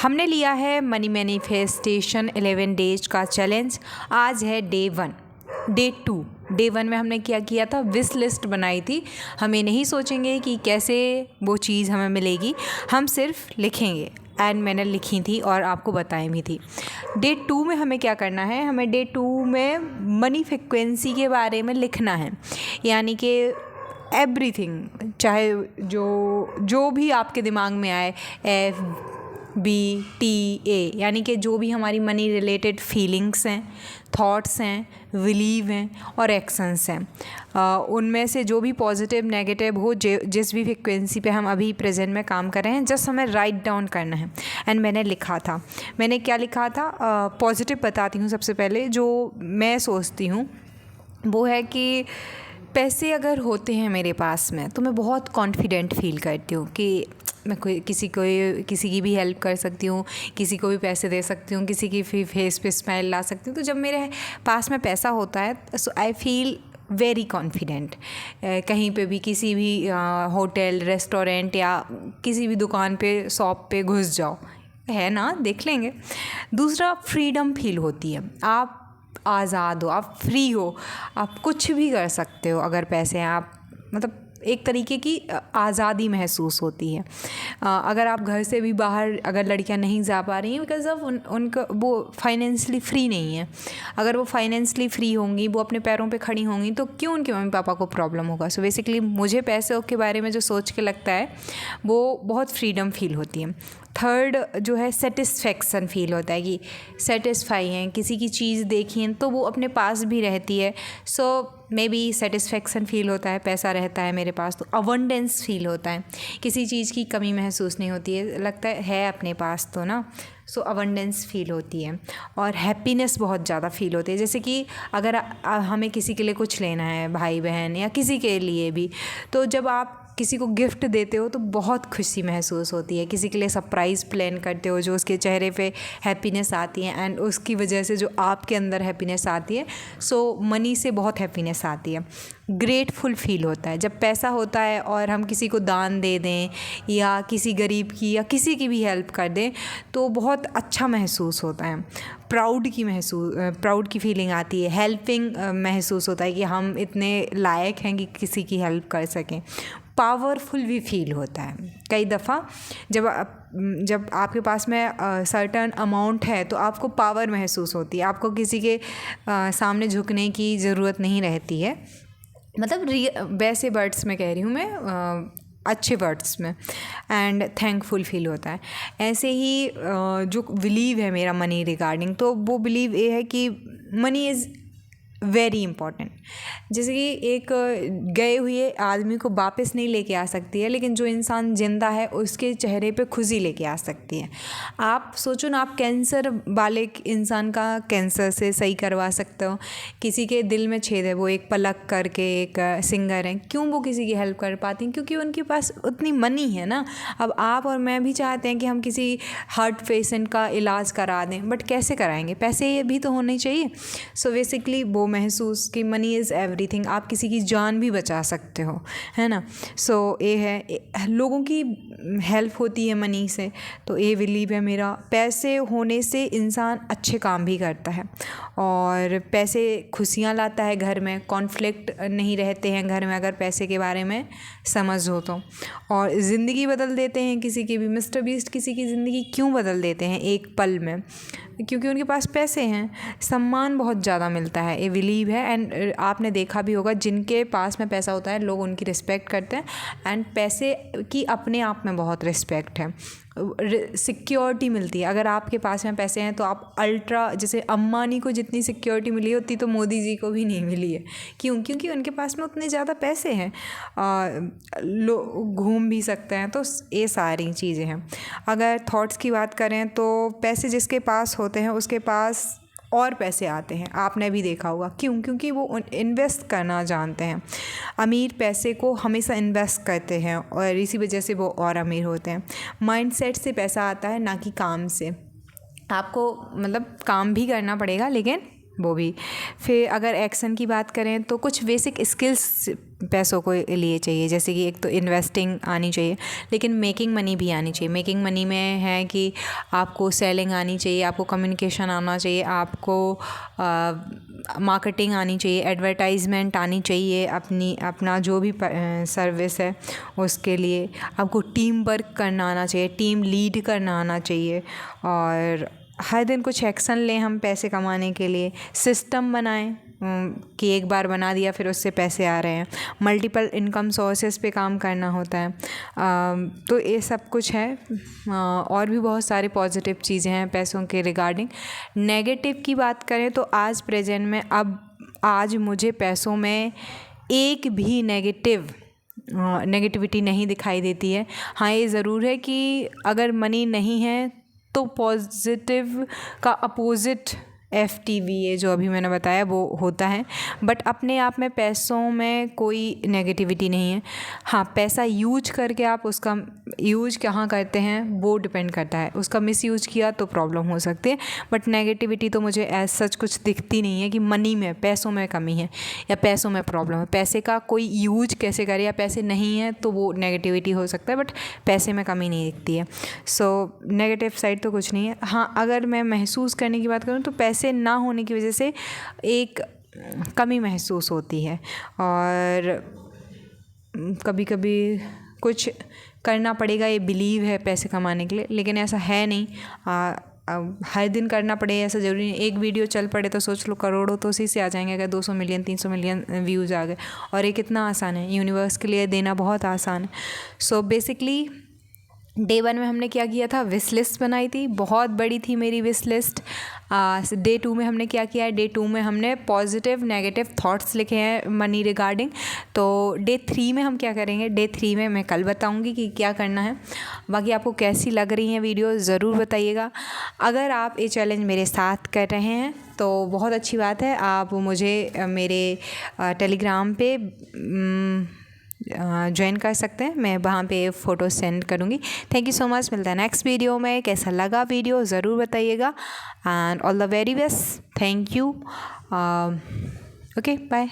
हमने लिया है मनी मैनिफेस्टेशन 11 डेज का चैलेंज। आज है डे 1। डे 1 में हमने क्या किया था, विश लिस्ट बनाई थी। हमें नहीं सोचेंगे कि कैसे वो चीज़ हमें मिलेगी, हम सिर्फ लिखेंगे। एंड मैंने लिखी थी और आपको बताई भी थी। डे 2 में हमें क्या करना है, हमें डे 2 में मनी फ्रिक्वेंसी के बारे में लिखना है। यानी कि एवरीथिंग, चाहे जो भी आपके दिमाग में आए, FBTA, यानी कि जो भी हमारी मनी रिलेटेड फीलिंग्स हैं, थॉट्स हैं, बिलीव हैं और एक्शंस हैं, उनमें से जो भी पॉजिटिव नेगेटिव हो, जिस भी फ्रिक्वेंसी पे हम अभी प्रेजेंट में काम कर रहे हैं, जस्ट हमें राइट डाउन करना है। एंड मैंने लिखा था, मैंने क्या लिखा था, पॉजिटिव बताती हूँ। सबसे पहले जो मैं सोचती हूँ वो है कि पैसे अगर होते हैं मेरे पास में तो मैं बहुत कॉन्फिडेंट फील करती हूँ कि मैं किसी की भी हेल्प कर सकती हूँ, किसी को भी पैसे दे सकती हूँ, किसी की फेस पे स्माइल ला सकती हूँ। तो जब मेरे पास में पैसा होता है सो आई फील वेरी कॉन्फिडेंट। कहीं पे भी, किसी भी होटल, रेस्टोरेंट या किसी भी दुकान पे, शॉप पे घुस जाओ, है ना, देख लेंगे। दूसरा, फ्रीडम फील होती है। आप आज़ाद हो, आप फ्री हो, आप कुछ भी कर सकते हो अगर पैसे हैं। आप मतलब एक तरीके की आज़ादी महसूस होती है। अगर आप घर से भी बाहर, अगर लड़कियां नहीं जा पा रही हैं बिकॉज ऑफ उनका वो फाइनेंशियली फ्री नहीं है। अगर वो फाइनेंशियली फ्री होंगी, वो अपने पैरों पे खड़ी होंगी, तो क्यों उनके मम्मी पापा को प्रॉब्लम होगा। सो बेसिकली मुझे पैसों के बारे में जो सोच के लगता है वो बहुत फ्रीडम फील होती है। थर्ड जो है, सेटिस्फेक्शन फील होता है कि सेटिस्फाई हैं, किसी की चीज़ देखी है तो वो अपने पास भी रहती है। सो मे बी सेटिस्फेक्शन फील होता है, पैसा रहता है मेरे पास तो अबंडेंस फील होता है, किसी चीज़ की कमी महसूस नहीं होती है, लगता है अपने पास तो ना। सो अबंडेंस फील होती है और हैप्पीनेस बहुत ज़्यादा फील होती है। जैसे कि अगर हमें किसी के लिए कुछ लेना है, भाई बहन या किसी के लिए भी, तो जब आप किसी को गिफ्ट देते हो तो बहुत खुशी महसूस होती है। किसी के लिए सरप्राइज़ प्लान करते हो, जो उसके चेहरे पे हैप्पीनेस आती है एंड उसकी वजह से जो आपके अंदर हैप्पीनेस आती है, सो मनी से बहुत हैप्पीनेस आती है। ग्रेटफुल फील होता है जब पैसा होता है और हम किसी को दान दे दें या किसी गरीब की या किसी की भी हेल्प कर दें तो बहुत अच्छा महसूस होता है। प्राउड की फीलिंग आती है। हेल्पिंग महसूस होता है कि हम इतने लायक हैं कि किसी की हेल्प कर सकें। पावरफुल भी फील होता है। कई दफ़ा जब आपके पास में सर्टन अमाउंट है तो आपको पावर महसूस होती है, आपको किसी के सामने झुकने की ज़रूरत नहीं रहती है। मतलब वैसे वर्ड्स में कह रही हूँ मैं, अच्छे वर्ड्स में। एंड थैंकफुल फील होता है। ऐसे ही जो बिलीव है मेरा मनी रिगार्डिंग, तो वो बिलीव ये है कि मनी इज़ वेरी इंपॉर्टेंट। जैसे कि एक गए हुए आदमी को वापस नहीं लेके आ सकती है, लेकिन जो इंसान जिंदा है उसके चेहरे पे खुशी लेके आ सकती है। आप सोचो ना, आप कैंसर वाले इंसान का कैंसर से सही करवा सकते हो। किसी के दिल में छेद है, वो एक पलक करके एक सिंगर हैं, क्यों वो किसी की हेल्प कर पाती हैं? क्योंकि उनके पास उतनी मनी है ना। अब आप और मैं भी चाहते हैं कि हम किसी हार्ट पेशेंट का इलाज करा दें, बट कैसे कराएंगे? पैसे भी तो होने चाहिए। सो बेसिकली वो महसूस कि मनी इज़ एवरीथिंग। आप किसी की जान भी बचा सकते हो, है ना। सो ये है, लोगों की हेल्प होती है मनी से, तो ये बिलीव है मेरा। पैसे होने से इंसान अच्छे काम भी करता है और पैसे खुशियाँ लाता है घर में। कॉन्फ्लिक्ट नहीं रहते हैं घर में अगर पैसे के बारे में समझ हो तो। और ज़िंदगी बदल देते हैं किसी की भी। मिस्टर बीस्ट किसी की ज़िंदगी क्यों बदल देते हैं एक पल में? क्योंकि उनके पास पैसे हैं, सम्मान बहुत ज़्यादा मिलता है, ये बिलीव है। एंड आपने देखा भी होगा, जिनके पास में पैसा होता है लोग उनकी रिस्पेक्ट करते हैं। एंड पैसे की अपने आप में बहुत रिस्पेक्ट है, सिक्योरिटी मिलती है। अगर आपके पास में पैसे हैं तो आप अल्ट्रा, जैसे अम्बानी को जितनी सिक्योरिटी मिली होती तो मोदी जी को भी नहीं मिली है। क्यों? क्योंकि उनके पास में उतने ज़्यादा पैसे हैं, लोग घूम भी सकते हैं। तो ये सारी चीज़ें हैं। अगर थॉट्स की बात करें तो पैसे जिसके पास होते हैं उसके पास और पैसे आते हैं, आपने भी देखा होगा। क्यों? क्योंकि वो इन्वेस्ट करना जानते हैं। अमीर पैसे को हमेशा इन्वेस्ट करते हैं और इसी वजह से वो और अमीर होते हैं। माइंडसेट से पैसा आता है, ना कि काम से। आपको मतलब काम भी करना पड़ेगा लेकिन वो भी। फिर अगर एक्शन की बात करें तो कुछ बेसिक स्किल्स पैसों को लिए चाहिए, जैसे कि एक तो इन्वेस्टिंग आनी चाहिए, लेकिन मेकिंग मनी भी आनी चाहिए। मेकिंग मनी में है कि आपको सेलिंग आनी चाहिए, आपको कम्युनिकेशन आना चाहिए, आपको मार्केटिंग आनी चाहिए, एडवर्टाइजमेंट आनी चाहिए, अपना जो भी सर्विस है उसके लिए आपको टीम वर्क करना आना चाहिए, टीम लीड करना आना चाहिए, और हर दिन कुछ एक्शन लें हम पैसे कमाने के लिए। सिस्टम बनाएं कि एक बार बना दिया फिर उससे पैसे आ रहे हैं। मल्टीपल इनकम सोर्सेज पे काम करना होता है। तो ये सब कुछ है। और भी बहुत सारे पॉजिटिव चीज़ें हैं पैसों के रिगार्डिंग। नेगेटिव की बात करें तो आज प्रेजेंट में आज मुझे पैसों में एक भी नेगेटिविटी नहीं दिखाई देती है। हाँ, ये ज़रूर है कि अगर मनी नहीं है तो पॉजिटिव का अपोजिट FTVA जो अभी मैंने बताया वो होता है, बट अपने आप में पैसों में कोई नेगेटिविटी नहीं है। हाँ, पैसा यूज करके आप उसका यूज कहाँ करते हैं वो डिपेंड करता है। उसका मिसयूज किया तो प्रॉब्लम हो सकती है, बट नेगेटिविटी तो मुझे एज सच कुछ दिखती नहीं है कि मनी में, पैसों में कमी है या पैसों में प्रॉब्लम है। पैसे का कोई यूज कैसे करे, या पैसे नहीं है तो वो नेगेटिविटी हो सकता है, बट पैसे में कमी नहीं दिखती है। सो नेगेटिव साइड तो कुछ नहीं है। हाँ, अगर मैं महसूस करने की बात करूँ तो पैसे ना होने की वजह से एक कमी महसूस होती है, और कभी कभी कुछ करना पड़ेगा ये बिलीव है पैसे कमाने के लिए, लेकिन ऐसा है नहीं। हर दिन करना पड़े ऐसा ज़रूरी नहीं। एक वीडियो चल पड़े तो सोच लो करोड़ों तो उसी से आ जाएंगे, अगर 200 मिलियन 300 मिलियन व्यूज़ आ गए, और ये कितना आसान है, यूनिवर्स के लिए देना बहुत आसान है। सो बेसिकली डे 1 में हमने क्या किया था, विश लिस्ट बनाई थी, बहुत बड़ी थी मेरी विश लिस्ट। डे 2 में हमने क्या किया है, डे 2 में हमने पॉजिटिव नेगेटिव थॉट्स लिखे हैं मनी रिगार्डिंग। तो डे 3 में हम क्या करेंगे, डे 3 में मैं कल बताऊंगी कि क्या करना है। बाकी आपको कैसी लग रही हैं वीडियो ज़रूर बताइएगा। अगर आप ये चैलेंज मेरे साथ कर रहे हैं तो बहुत अच्छी बात है। आप मुझे मेरे टेलीग्राम पे ज्वाइन कर सकते हैं, मैं वहाँ पे फ़ोटो सेंड करूँगी। Thank you so much. मिलता है नेक्स्ट वीडियो में। कैसा लगा वीडियो ज़रूर बताइएगा, and all the very best. Thank you. Okay, bye.